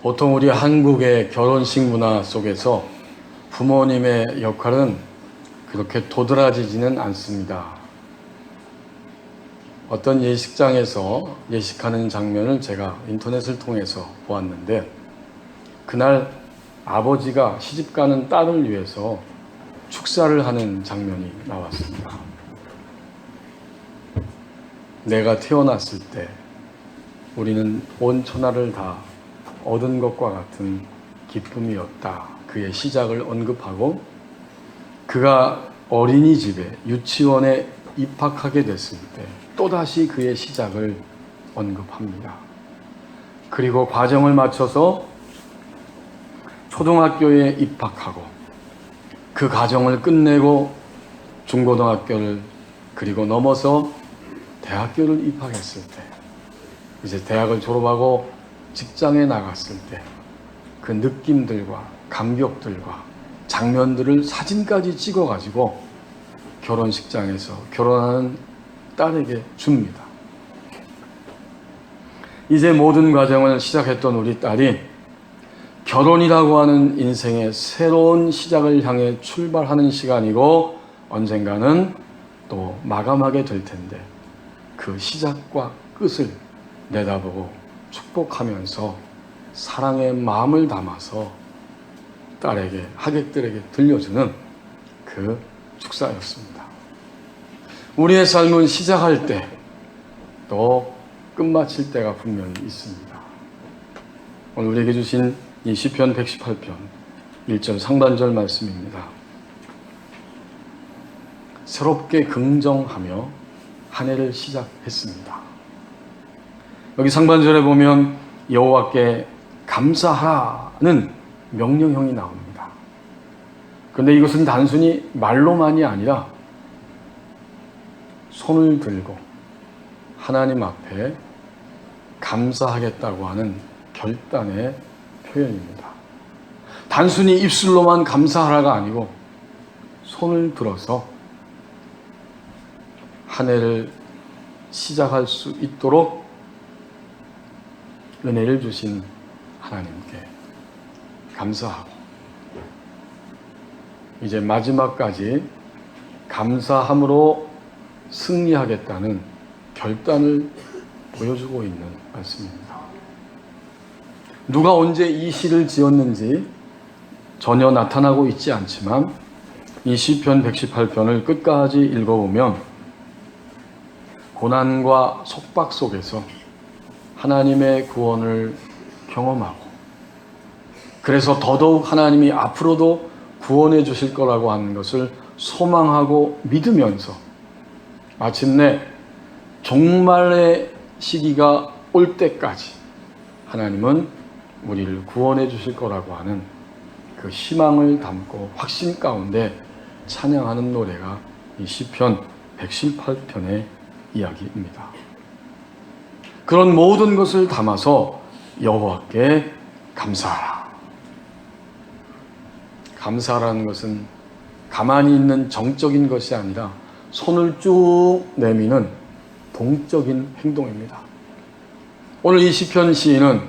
보통 우리 한국의 결혼식 문화 속에서 부모님의 역할은 그렇게 도드라지지는 않습니다. 어떤 예식장에서 예식하는 장면을 제가 인터넷을 통해서 보았는데, 그날 아버지가 시집가는 딸을 위해서 축사를 하는 장면이 나왔습니다. 내가 태어났을 때 우리는 온 천하를 다 얻은 것과 같은 기쁨이었다. 그의 시작을 언급하고, 그가 어린이집에 유치원에 입학하게 됐을 때 또다시 그의 시작을 언급합니다. 그리고 과정을 마쳐서 초등학교에 입학하고 그 과정을 끝내고 중고등학교를 그리고 넘어서 대학교를 입학했을 때, 이제 대학을 졸업하고 직장에 나갔을 때 그 느낌들과 감격들과 장면들을 사진까지 찍어가지고 결혼식장에서 결혼하는 딸에게 줍니다. 이제 모든 과정을 시작했던 우리 딸이 결혼이라고 하는 인생의 새로운 시작을 향해 출발하는 시간이고, 언젠가는 또 마감하게 될 텐데 그 시작과 끝을 내다보고 축복하면서 사랑의 마음을 담아서 딸에게, 하객들에게 들려주는 그 축사였습니다. 우리의 삶은 시작할 때 또 끝마칠 때가 분명히 있습니다. 오늘 우리에게 주신 이 시편 118편 1절 상반절 말씀입니다. 새롭게 긍정하며 한 해를 시작했습니다. 여기 상반절에 보면 여호와께 감사하라는 명령형이 나옵니다. 그런데 이것은 단순히 말로만이 아니라 손을 들고 하나님 앞에 감사하겠다고 하는 결단의 표현입니다. 단순히 입술로만 감사하라가 아니고 손을 들어서 한 해를 시작할 수 있도록 은혜를 주신 하나님께 감사하고, 이제 마지막까지 감사함으로 승리하겠다는 결단을 보여주고 있는 말씀입니다. 누가 언제 이 시를 지었는지 전혀 나타나고 있지 않지만 이 시편 118편을 끝까지 읽어보면 고난과 속박 속에서 하나님의 구원을 경험하고, 그래서 더더욱 하나님이 앞으로도 구원해 주실 거라고 하는 것을 소망하고 믿으면서 마침내 종말의 시기가 올 때까지 하나님은 우리를 구원해 주실 거라고 하는 그 희망을 담고 확신 가운데 찬양하는 노래가 이 시편 118편의 이야기입니다. 그런 모든 것을 담아서 여호와께 감사하라. 감사라는 것은 가만히 있는 정적인 것이 아니라 손을 쭉 내미는 동적인 행동입니다. 오늘 이 시편 시인은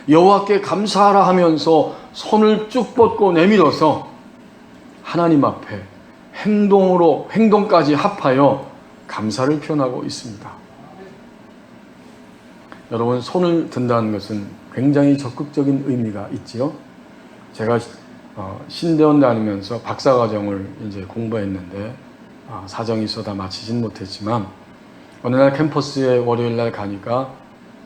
여호와께 감사하라 하면서 손을 쭉 뻗고 내밀어서 하나님 앞에 행동까지 합하여 감사를 표현하고 있습니다. 여러분, 손을 든다는 것은 굉장히 적극적인 의미가 있지요. 제가 신대원 다니면서 박사과정을 이제 공부했는데 사정이 있어 다 마치진 못했지만, 어느 날 캠퍼스에 월요일 날 가니까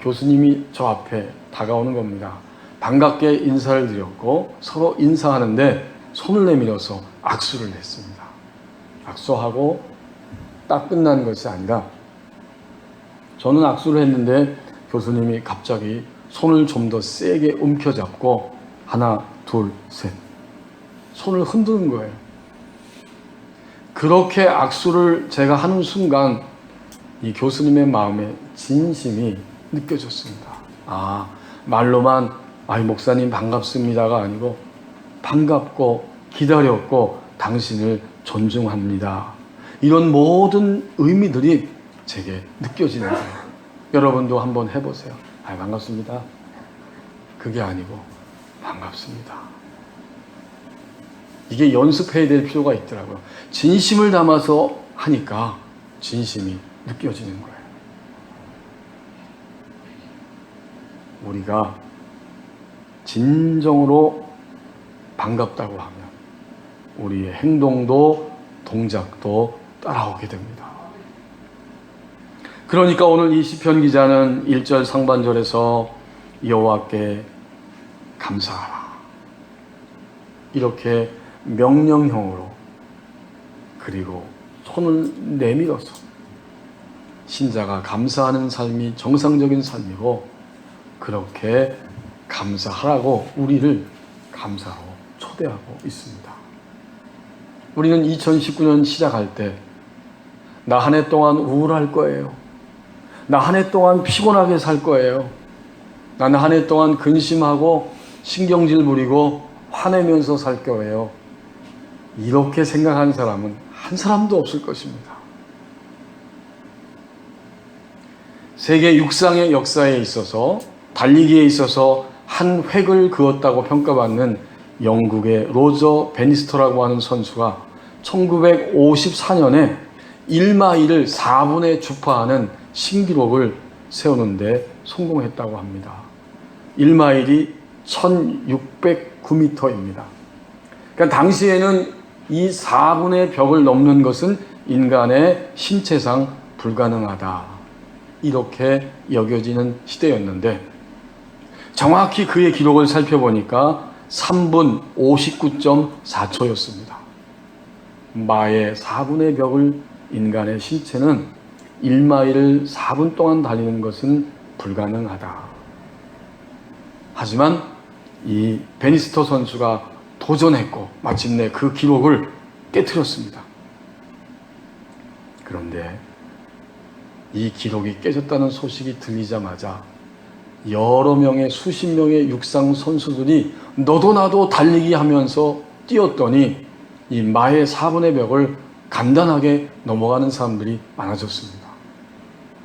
교수님이 저 앞에 다가오는 겁니다. 반갑게 인사를 드렸고 서로 인사하는데 손을 내밀어서 악수를 했습니다. 악수하고 딱 끝난 것이 아니라 저는 악수를 했는데 교수님이 갑자기 손을 좀 더 세게 움켜잡고 하나, 둘, 셋 손을 흔드는 거예요. 그렇게 악수를 제가 하는 순간 이 교수님의 마음에 진심이 느껴졌습니다. 말로만 목사님 반갑습니다가 아니고 반갑고 기다렸고 당신을 존중합니다. 이런 모든 의미들이 제게 느껴지는 거예요. 여러분도 한번 해보세요. 반갑습니다. 그게 아니고 반갑습니다. 이게 연습해야 될 필요가 있더라고요. 진심을 담아서 하니까 진심이 느껴지는 거예요. 우리가 진정으로 반갑다고 하면 우리의 행동도 동작도 따라오게 됩니다. 그러니까 오늘 이 시편 기자는 1절 상반절에서 여호와께 감사하라, 이렇게 명령형으로, 그리고 손을 내밀어서, 신자가 감사하는 삶이 정상적인 삶이고 그렇게 감사하라고 우리를 감사로 초대하고 있습니다. 우리는 2019년 시작할 때 나 한 해 동안 우울할 거예요. 나 한 해 동안 피곤하게 살 거예요. 나는 한 해 동안 근심하고 신경질 부리고 화내면서 살 거예요. 이렇게 생각하는 사람은 한 사람도 없을 것입니다. 세계 육상의 역사에 있어서, 달리기에 있어서 한 획을 그었다고 평가받는 영국의 로저 베니스터라고 하는 선수가 1954년에 1마일을 4분에 주파하는 신기록을 세우는데 성공했다고 합니다. 1마일이 1609m입니다. 그러니까 당시에는 이 4분의 벽을 넘는 것은 인간의 신체상 불가능하다, 이렇게 여겨지는 시대였는데, 정확히 그의 기록을 살펴보니까 3분 59.4초였습니다. 마의 4분의 벽을 인간의 신체는 1마일을 4분 동안 달리는 것은 불가능하다. 하지만 이 베니스터 선수가 도전했고 마침내 그 기록을 깨트렸습니다. 그런데 이 기록이 깨졌다는 소식이 들리자마자 여러 명의, 수십 명의 육상 선수들이 너도 나도 달리기 하면서 뛰었더니 이 마의 4분의 벽을 간단하게 넘어가는 사람들이 많아졌습니다.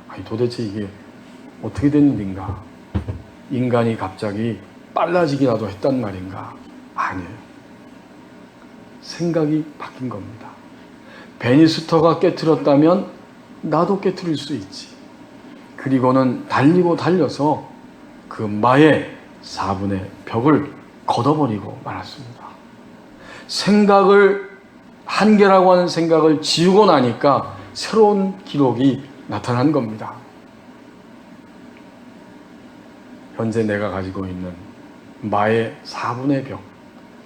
아니, 도대체 이게 어떻게 된 일인가? 인간이 갑자기 빨라지기라도 했단 말인가? 아니에요. 생각이 바뀐 겁니다. 베니스터가 깨트렸다면 나도 깨트릴 수 있지. 그리고는 달리고 달려서 그 마의 4분의 벽을 걷어버리고 말았습니다. 생각을, 한계라고 하는 생각을 지우고 나니까 새로운 기록이 나타난 겁니다. 현재 내가 가지고 있는 마의 4분의 벽,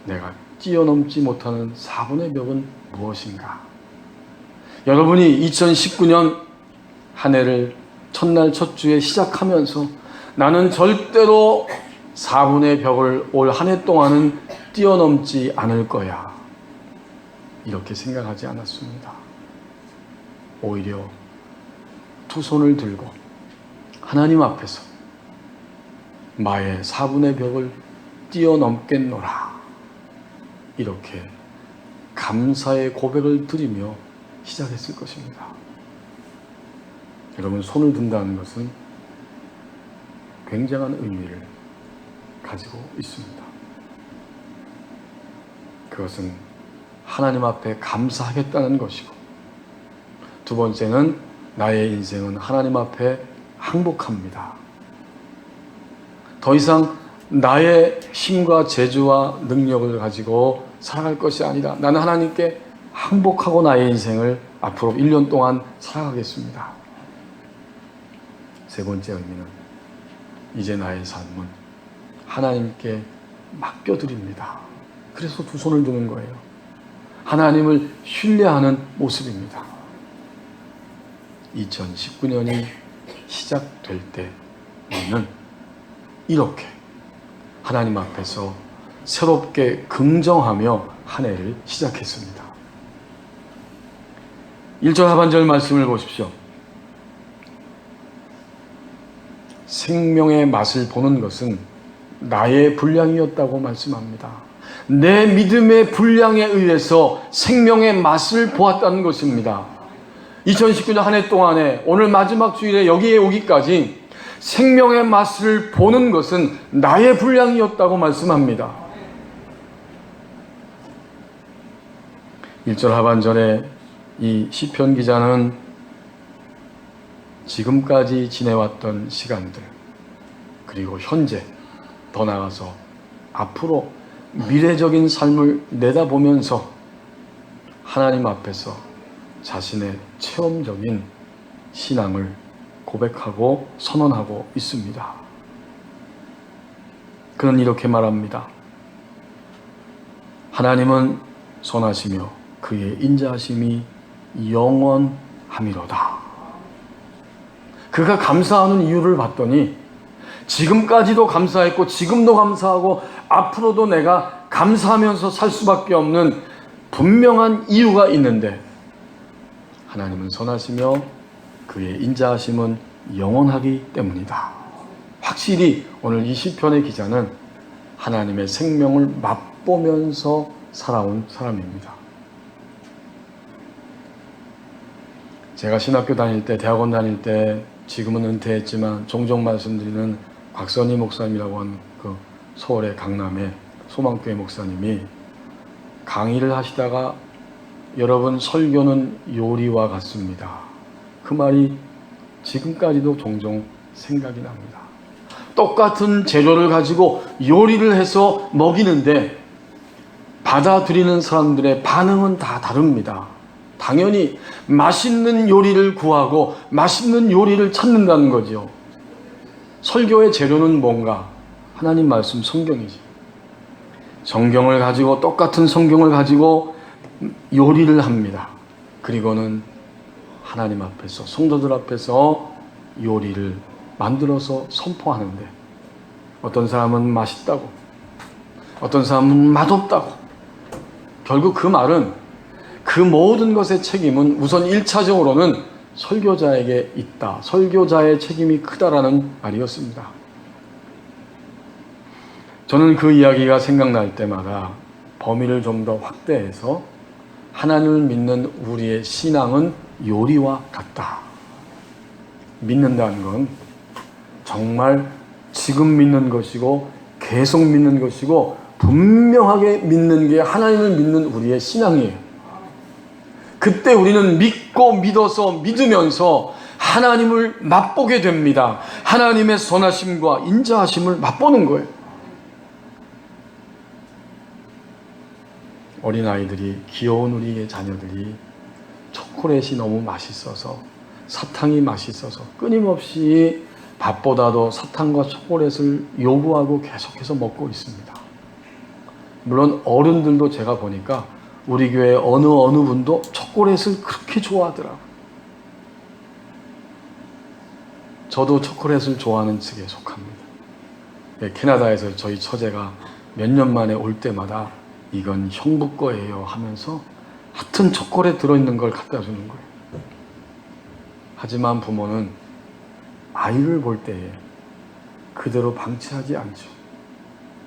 내가 뛰어넘지 못하는 4분의 벽은 무엇인가? 여러분이 2019년 한 해를 첫날 첫 주에 시작하면서 나는 절대로 4분의 벽을 올 한 해 동안은 뛰어넘지 않을 거야, 이렇게 생각하지 않았습니다. 오히려 두 손을 들고 하나님 앞에서 마의 4분의 벽을 뛰어넘겠노라, 이렇게 감사의 고백을 드리며 시작했을 것입니다. 여러분, 손을 든다는 것은 굉장한 의미를 가지고 있습니다. 그것은 하나님 앞에 감사하겠다는 것이고, 두 번째는 나의 인생은 하나님 앞에 항복합니다. 더 이상 나의 힘과 재주와 능력을 가지고 살아갈 것이 아니라 나는 하나님께 항복하고 나의 인생을 앞으로 1년 동안 살아가겠습니다. 세 번째 의미는 이제 나의 삶은 하나님께 맡겨드립니다. 그래서 두 손을 드는 거예요. 하나님을 신뢰하는 모습입니다. 2019년이 시작될 때 우리는 이렇게 하나님 앞에서 새롭게 긍정하며 한 해를 시작했습니다. 1절 하반절 말씀을 보십시오. 생명의 맛을 보는 것은 나의 분량이었다고 말씀합니다. 내 믿음의 분량에 의해서 생명의 맛을 보았다는 것입니다. 2019년 한 해 동안에 오늘 마지막 주일에 여기에 오기까지 생명의 맛을 보는 것은 나의 분량이었다고 말씀합니다. 1절 하반절에 이 시편 기자는 지금까지 지내왔던 시간들, 그리고 현재, 더 나아가서 앞으로 미래적인 삶을 내다보면서 하나님 앞에서 자신의 체험적인 신앙을 고백하고 선언하고 있습니다. 그는 이렇게 말합니다. 하나님은 선하시며 그의 인자하심이 영원함이로다. 그가 감사하는 이유를 봤더니 지금까지도 감사했고 지금도 감사하고 앞으로도 내가 감사하면서 살 수밖에 없는 분명한 이유가 있는데, 하나님은 선하시며 그의 인자하심은 영원하기 때문이다. 확실히 오늘 이 시편의 기자는 하나님의 생명을 맛보면서 살아온 사람입니다. 제가 신학교 다닐 때, 대학원 다닐 때, 지금은 은퇴했지만 종종 말씀드리는 곽선희 목사님이라고 하는 그 서울의 강남의 소망교회 목사님이 강의를 하시다가 여러분, 설교는 요리와 같습니다. 그 말이 지금까지도 종종 생각이 납니다. 똑같은 재료를 가지고 요리를 해서 먹이는데 받아들이는 사람들의 반응은 다 다릅니다. 당연히 맛있는 요리를 구하고 맛있는 요리를 찾는다는 거죠. 설교의 재료는 뭔가? 하나님 말씀, 성경이지. 성경을 가지고, 똑같은 성경을 가지고 요리를 합니다. 그리고는 하나님 앞에서, 성도들 앞에서 요리를 만들어서 선포하는데, 어떤 사람은 맛있다고, 어떤 사람은 맛없다고. 결국 그 말은, 그 모든 것의 책임은 우선 1차적으로는 설교자에게 있다. 설교자의 책임이 크다라는 말이었습니다. 저는 그 이야기가 생각날 때마다 범위를 좀 더 확대해서 하나님을 믿는 우리의 신앙은 요리와 같다. 믿는다는 건 정말 지금 믿는 것이고 계속 믿는 것이고 분명하게 믿는 게 하나님을 믿는 우리의 신앙이에요. 그때 우리는 믿고 믿어서 믿으면서 하나님을 맛보게 됩니다. 하나님의 선하심과 인자하심을 맛보는 거예요. 어린아이들이, 귀여운 우리의 자녀들이 초콜릿이 너무 맛있어서, 사탕이 맛있어서 끊임없이 밥보다도 사탕과 초콜릿을 요구하고 계속해서 먹고 있습니다. 물론 어른들도 제가 보니까 우리 교회 어느 분도 초콜릿을 그렇게 좋아하더라고요. 저도 초콜릿을 좋아하는 측에 속합니다. 캐나다에서 저희 처제가 몇 년 만에 올 때마다 이건 형부 거예요 하면서 하여튼 초콜릿 들어있는 걸 갖다 주는 거예요. 하지만 부모는 아이를 볼 때에 그대로 방치하지 않죠.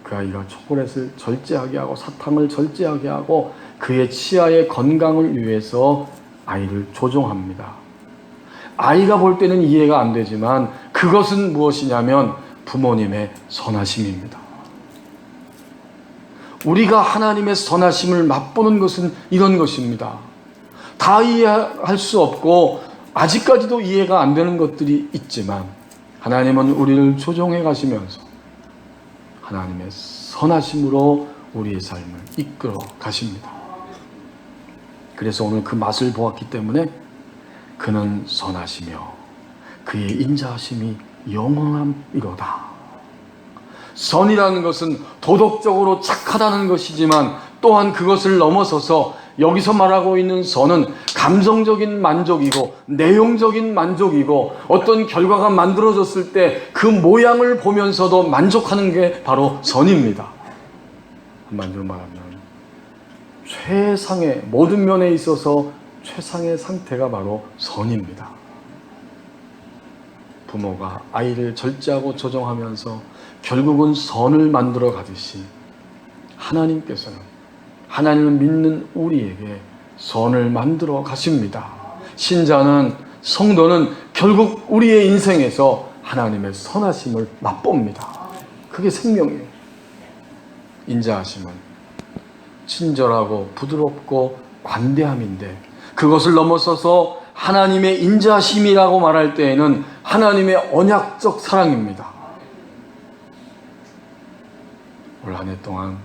그 아이가 초콜릿을 절제하게 하고 사탕을 절제하게 하고 그의 치아의 건강을 위해서 아이를 조종합니다. 아이가 볼 때는 이해가 안 되지만 그것은 무엇이냐면 부모님의 선하심입니다. 우리가 하나님의 선하심을 맛보는 것은 이런 것입니다. 다 이해할 수 없고 아직까지도 이해가 안 되는 것들이 있지만 하나님은 우리를 조종해 가시면서 하나님의 선하심으로 우리의 삶을 이끌어 가십니다. 그래서 오늘 그 맛을 보았기 때문에 그는 선하시며 그의 인자하심이 영원함이로다. 선이라는 것은 도덕적으로 착하다는 것이지만 또한 그것을 넘어서서 여기서 말하고 있는 선은 감성적인 만족이고 내용적인 만족이고 어떤 결과가 만들어졌을 때 그 모양을 보면서도 만족하는 게 바로 선입니다. 한마디로 말하면 최상의, 모든 면에 있어서 최상의 상태가 바로 선입니다. 부모가 아이를 절제하고 조정하면서 결국은 선을 만들어 가듯이 하나님께서는 하나님을 믿는 우리에게 선을 만들어 가십니다. 신자는, 성도는 결국 우리의 인생에서 하나님의 선하심을 맛봅니다. 그게 생명이에요. 인자하심은 친절하고 부드럽고 관대함인데, 그것을 넘어서서 하나님의 인자하심이라고 말할 때에는 하나님의 언약적 사랑입니다. 올 한 해 동안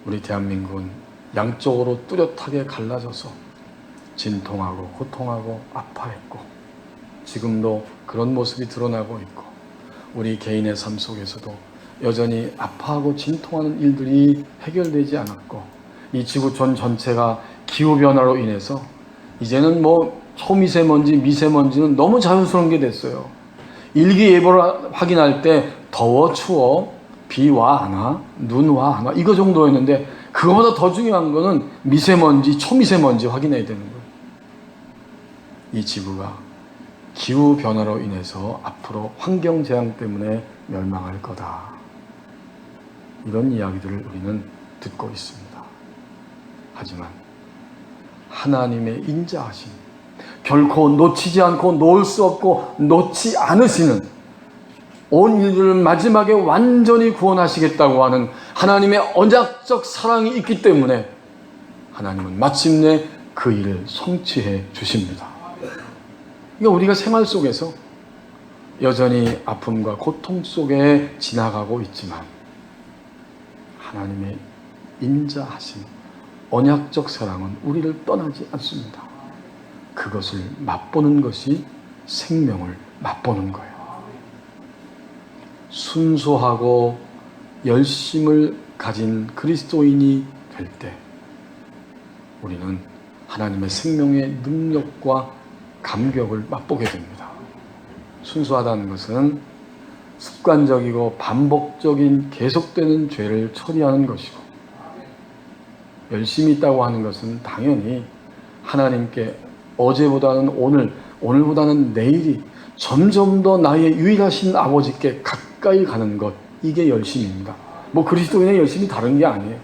우리 대한민국은 양쪽으로 뚜렷하게 갈라져서 진통하고 고통하고 아파했고, 지금도 그런 모습이 드러나고 있고, 우리 개인의 삶 속에서도 여전히 아파하고 진통하는 일들이 해결되지 않았고, 이 지구촌 전체가 기후변화로 인해서 이제는 초미세먼지, 미세먼지는 너무 자연스러운 게 됐어요. 일기예보를 확인할 때 더워, 추워, 비 와, 안 와, 눈 와, 안 와, 이거 정도였는데, 그거보다 더 중요한 거는 미세먼지, 초미세먼지 확인해야 되는 거예요. 이 지구가 기후변화로 인해서 앞으로 환경재앙 때문에 멸망할 거다. 이런 이야기들을 우리는 듣고 있습니다. 하지만 하나님의 인자하심, 결코 놓치지 않고 놓을 수 없고 놓지 않으시는, 온 인류를 마지막에 완전히 구원하시겠다고 하는 하나님의 언약적 사랑이 있기 때문에 하나님은 마침내 그 일을 성취해 주십니다. 그러니까 우리가 생활 속에서 여전히 아픔과 고통 속에 지나가고 있지만 하나님의 인자하심, 언약적 사랑은 우리를 떠나지 않습니다. 그것을 맛보는 것이 생명을 맛보는 거예요. 순수하고 열심을 가진 그리스도인이 될 때 우리는 하나님의 생명의 능력과 감격을 맛보게 됩니다. 순수하다는 것은 습관적이고 반복적인 계속되는 죄를 처리하는 것이고, 열심히 있다고 하는 것은 당연히 하나님께 어제보다는 오늘, 오늘보다는 내일이 점점 더 나의 유일하신 아버지께 가까이 가는 것, 이게 열심입니다. 그리스도인의 열심이 다른 게 아니에요.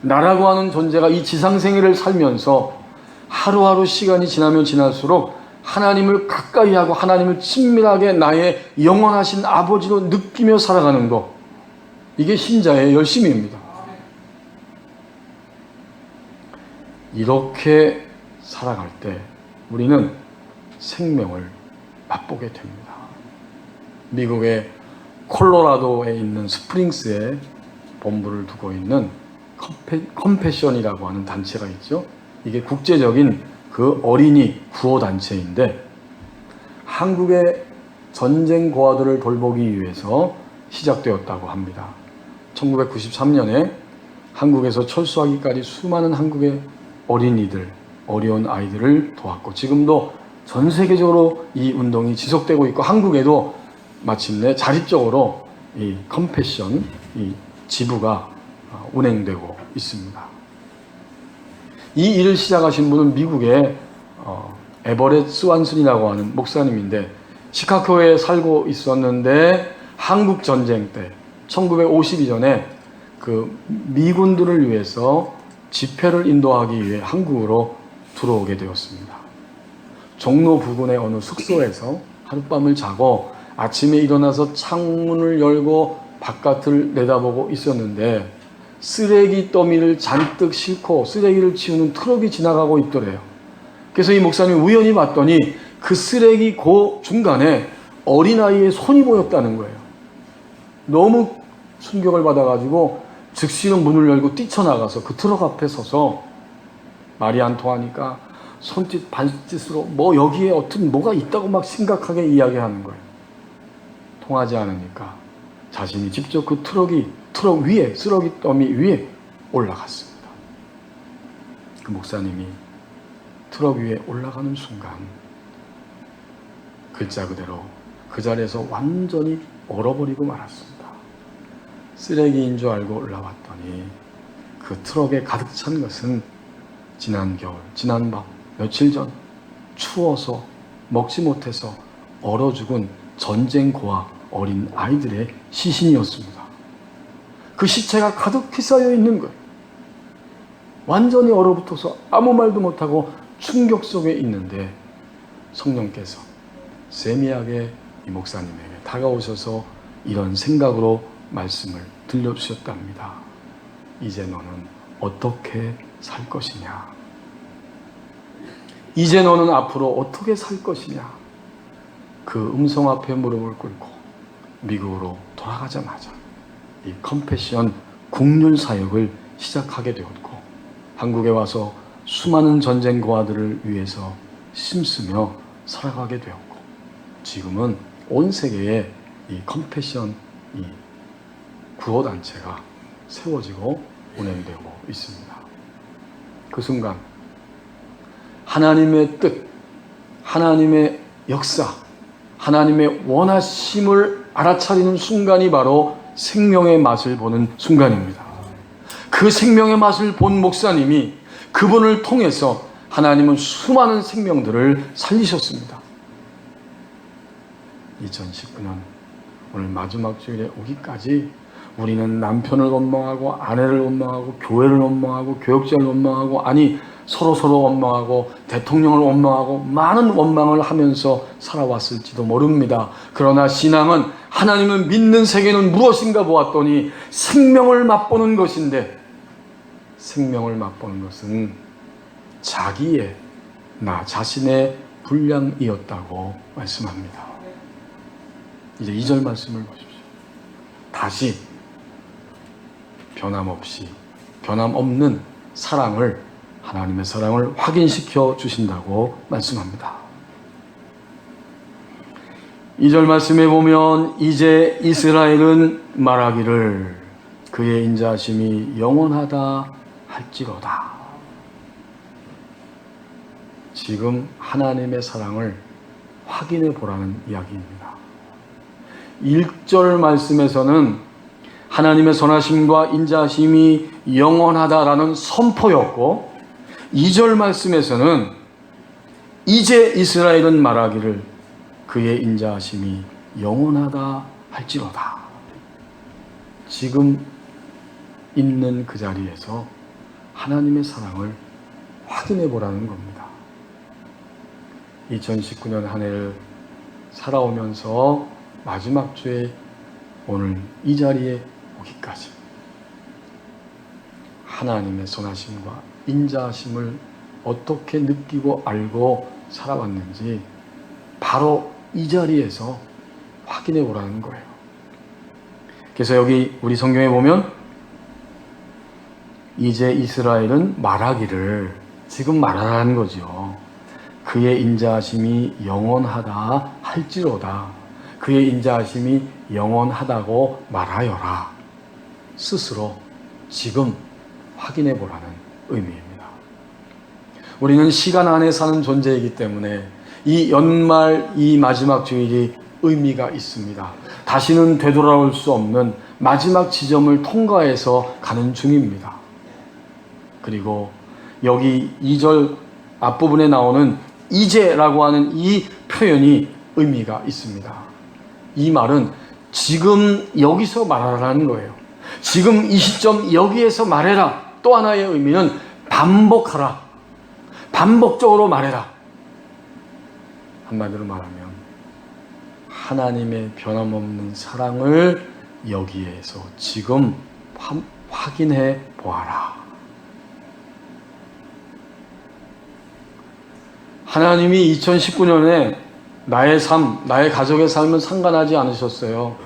나라고 하는 존재가 이 지상생애를 살면서 하루하루 시간이 지나면 지날수록 하나님을 가까이 하고 하나님을 친밀하게 나의 영원하신 아버지로 느끼며 살아가는 것, 이게 신자의 열심입니다. 이렇게 살아갈 때 우리는 생명을 맛보게 됩니다. 미국의 콜로라도에 있는 스프링스에 본부를 두고 있는 컴패션이라고 하는 단체가 있죠. 이게 국제적인 그 어린이 구호 단체인데, 한국의 전쟁 고아들을 돌보기 위해서 시작되었다고 합니다. 1993년에 한국에서 철수하기까지 수많은 한국의 어린이들, 어려운 아이들을 도왔고, 지금도 전 세계적으로 이 운동이 지속되고 있고, 한국에도 마침내 자립적으로 이 컴패션, 이 지부가 운행되고 있습니다. 이 일을 시작하신 분은 미국의 에버렛 스완슨이라고 하는 목사님인데, 시카고에 살고 있었는데 한국 전쟁 때 1952년에 그 미군들을 위해서 집회를 인도하기 위해 한국으로 들어오게 되었습니다. 종로 부근의 어느 숙소에서 하룻밤을 자고 아침에 일어나서 창문을 열고 바깥을 내다보고 있었는데, 쓰레기 더미를 잔뜩 싣고 쓰레기를 치우는 트럭이 지나가고 있더래요. 그래서 이 목사님이 우연히 봤더니 그 쓰레기 그 중간에 어린아이의 손이 보였다는 거예요. 너무 충격을 받아가지고 즉시는 문을 열고 뛰쳐나가서 그 트럭 앞에 서서 말이 안 통하니까 손짓 발짓으로 여기에 어떤 뭐가 있다고 막 심각하게 이야기하는 거예요. 통하지 않으니까 자신이 직접 그 트럭 위에, 쓰레기 더미 위에 올라갔습니다. 그 목사님이 트럭 위에 올라가는 순간 글자 그대로 그 자리에서 완전히 얼어버리고 말았습니다. 쓰레기인 줄 알고 올라왔더니 그 트럭에 가득 찬 것은 지난 겨울, 지난 밤, 며칠 전 추워서 먹지 못해서 얼어 죽은 전쟁 고아 어린 아이들의 시신이었습니다. 그 시체가 가득히 쌓여 있는 거예요. 완전히 얼어붙어서 아무 말도 못하고 충격 속에 있는데 성령께서 세미하게 이 목사님에게 다가오셔서 이런 생각으로 말씀을 들려주셨답니다. 이제 너는 어떻게 살 것이냐? 이제 너는 앞으로 어떻게 살 것이냐? 그 음성 앞에 무릎을 꿇고 미국으로 돌아가자마자 이 컴패션 국률 사역을 시작하게 되었고, 한국에 와서 수많은 전쟁 고아들을 위해서 힘쓰며 살아가게 되었고, 지금은 온 세계에 이 컴패션 이 구호단체가 세워지고 운행되고 있습니다. 그 순간 하나님의 뜻, 하나님의 역사, 하나님의 원하심을 알아차리는 순간이 바로 생명의 맛을 보는 순간입니다. 그 생명의 맛을 본 목사님이 그분을 통해서 하나님은 수많은 생명들을 살리셨습니다. 2019년 오늘 마지막 주일에 오기까지 우리는 남편을 원망하고 아내를 원망하고 교회를 원망하고 교역자를 원망하고, 아니 서로 원망하고 대통령을 원망하고 많은 원망을 하면서 살아왔을지도 모릅니다. 그러나 신앙은 하나님을 믿는 세계는 무엇인가 보았더니 생명을 맛보는 것인데, 생명을 맛보는 것은 자기의, 나 자신의 분량이었다고 말씀합니다. 이제 2절 말씀을 보십시오. 다시 변함없는 사랑을, 하나님의 사랑을 확인시켜 주신다고 말씀합니다. 2절 말씀에 보면 이제 이스라엘은 말하기를 그의 인자하심이 영원하다 할지로다. 지금 하나님의 사랑을 확인해 보라는 이야기입니다. 1절 말씀에서는 하나님의 선하심과 인자하심이 영원하다라는 선포였고, 2절 말씀에서는 이제 이스라엘은 말하기를 그의 인자하심이 영원하다 할지로다. 지금 있는 그 자리에서 하나님의 사랑을 확인해 보라는 겁니다. 2019년 한 해를 살아오면서 마지막 주에 오늘 이 자리에 오기까지 하나님의 선하심과 인자하심을 어떻게 느끼고 알고 살아왔는지 바로 이 자리에서 확인해 보라는 거예요. 그래서 여기 우리 성경에 보면 이제 이스라엘은 말하기를, 지금 말하라는 거죠. 그의 인자하심이 영원하다 할지로다. 그의 인자하심이 영원하다고 말하여라. 스스로 지금 확인해 보라는 의미입니다. 우리는 시간 안에 사는 존재이기 때문에 이 연말, 이 마지막 주일이 의미가 있습니다. 다시는 되돌아올 수 없는 마지막 지점을 통과해서 가는 중입니다. 그리고 여기 2절 앞부분에 나오는 이제라고 하는 이 표현이 의미가 있습니다. 이 말은 지금 여기서 말하라는 거예요. 지금 이 시점 여기에서 말해라. 또 하나의 의미는 반복하라. 반복적으로 말해라. 한마디로 말하면 하나님의 변함없는 사랑을 여기에서 지금 확인해 보아라. 하나님이 2019년에 나의 삶, 나의 가족의 삶은 상관하지 않으셨어요.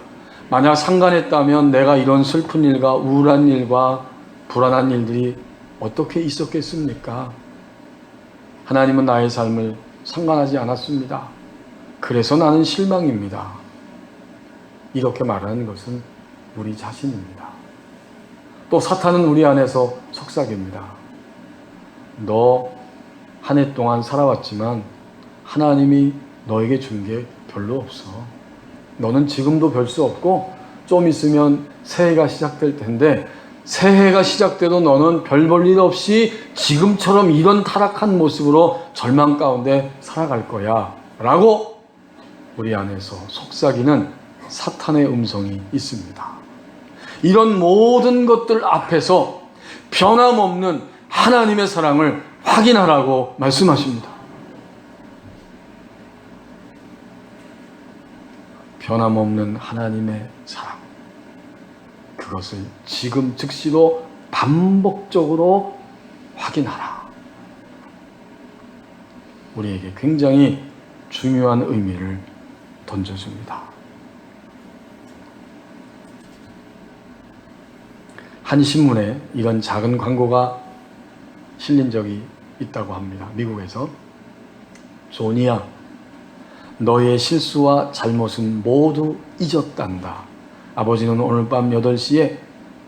만약 상관했다면 내가 이런 슬픈 일과 우울한 일과 불안한 일들이 어떻게 있었겠습니까? 하나님은 나의 삶을 상관하지 않았습니다. 그래서 나는 실망입니다. 이렇게 말하는 것은 우리 자신입니다. 또 사탄은 우리 안에서 속삭입니다. 너 한 해 동안 살아왔지만 하나님이 너에게 준 게 별로 없어. 너는 지금도 별 수 없고 좀 있으면 새해가 시작될 텐데 새해가 시작돼도 너는 별 볼 일 없이 지금처럼 이런 타락한 모습으로 절망 가운데 살아갈 거야 라고 우리 안에서 속삭이는 사탄의 음성이 있습니다. 이런 모든 것들 앞에서 변함없는 하나님의 사랑을 확인하라고 말씀하십니다. 변함없는 하나님의 사랑, 그것을 지금 즉시로 반복적으로 확인하라. 우리에게 굉장히 중요한 의미를 던져줍니다. 한 신문에 이런 작은 광고가 실린 적이 있다고 합니다. 미국에서. 조니야, 너의 실수와 잘못은 모두 잊었단다. 아버지는 오늘 밤 8시에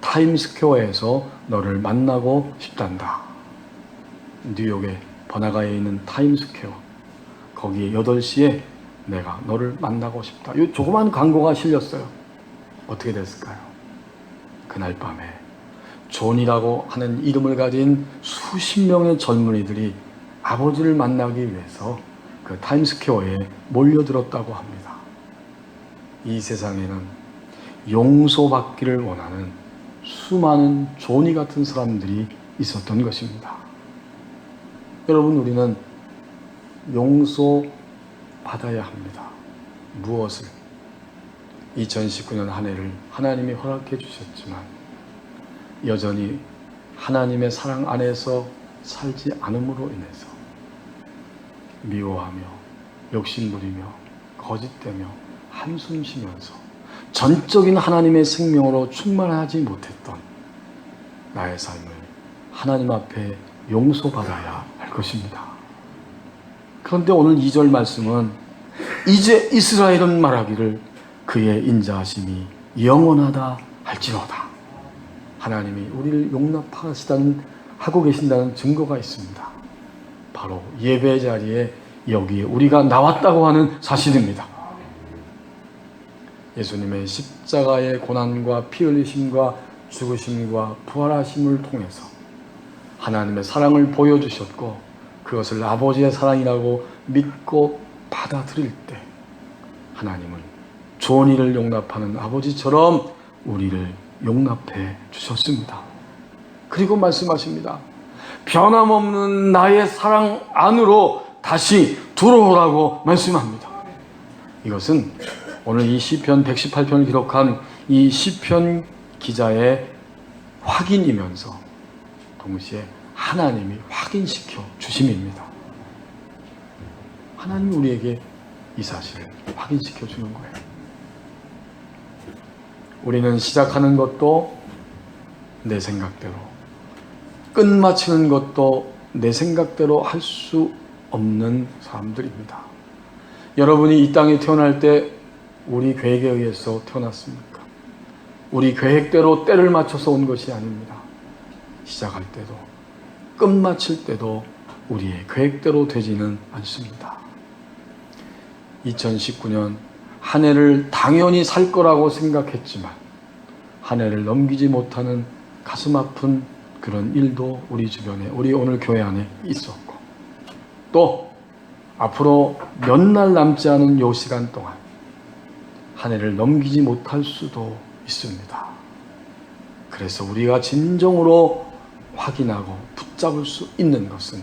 타임스퀘어에서 너를 만나고 싶단다. 뉴욕의 번화가에 있는 타임스퀘어, 거기에 8시에 내가 너를 만나고 싶다. 이 조그만 광고가 실렸어요. 어떻게 됐을까요? 그날 밤에 존이라고 하는 이름을 가진 수십 명의 젊은이들이 아버지를 만나기 위해서 그 타임스퀘어에 몰려들었다고 합니다. 이 세상에는 용서받기를 원하는 수많은 존이 같은 사람들이 있었던 것입니다. 여러분, 우리는 용서받아야 합니다. 무엇을? 2019년 한 해를 하나님이 허락해 주셨지만 여전히 하나님의 사랑 안에서 살지 않음으로 인해서 미워하며 욕심부리며 거짓되며 한숨 쉬면서 전적인 하나님의 생명으로 충만하지 못했던 나의 삶을 하나님 앞에 용서받아야 할 것입니다. 그런데 오늘 2절 말씀은 이제 이스라엘은 말하기를 그의 인자하심이 영원하다 할지로다. 하나님이 우리를 하고 계신다는 증거가 있습니다. 바로 예배 자리에 여기에 우리가 나왔다고 하는 사실입니다. 예수님의 십자가의 고난과 피 흘리심과 죽으심과 부활하심을 통해서 하나님의 사랑을 보여주셨고 그것을 아버지의 사랑이라고 믿고 받아들일 때 하나님은 존이를 용납하는 아버지처럼 우리를 용납해 주셨습니다. 그리고 말씀하십니다. 변함없는 나의 사랑 안으로 다시 들어오라고 말씀합니다. 이것은 오늘 이 시편 118편을 기록한 이 시편 기자의 확인이면서 동시에 하나님이 확인시켜 주심입니다. 하나님이 우리에게 이 사실을 확인시켜 주는 거예요. 우리는 시작하는 것도 내 생각대로, 끝마치는 것도 내 생각대로 할 수 없는 사람들입니다. 여러분이 이 땅에 태어날 때 우리 계획에 의해서 태어났습니까? 우리 계획대로 때를 맞춰서 온 것이 아닙니다. 시작할 때도 끝마칠 때도 우리의 계획대로 되지는 않습니다. 2019년 한 해를 당연히 살 거라고 생각했지만 한 해를 넘기지 못하는 가슴 아픈 그런 일도 우리 주변에, 우리 오늘 교회 안에 있었고, 또 앞으로 몇 날 남지 않은 요 시간 동안 한 해를 넘기지 못할 수도 있습니다. 그래서 우리가 진정으로 확인하고 붙잡을 수 있는 것은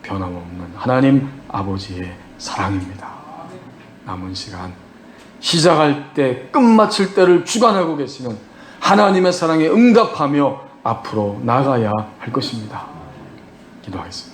변함없는 하나님 아버지의 사랑입니다. 남은 시간, 시작할 때 끝마칠 때를 주관하고 계시는 하나님의 사랑에 응답하며 앞으로 나가야 할 것입니다. 기도하겠습니다.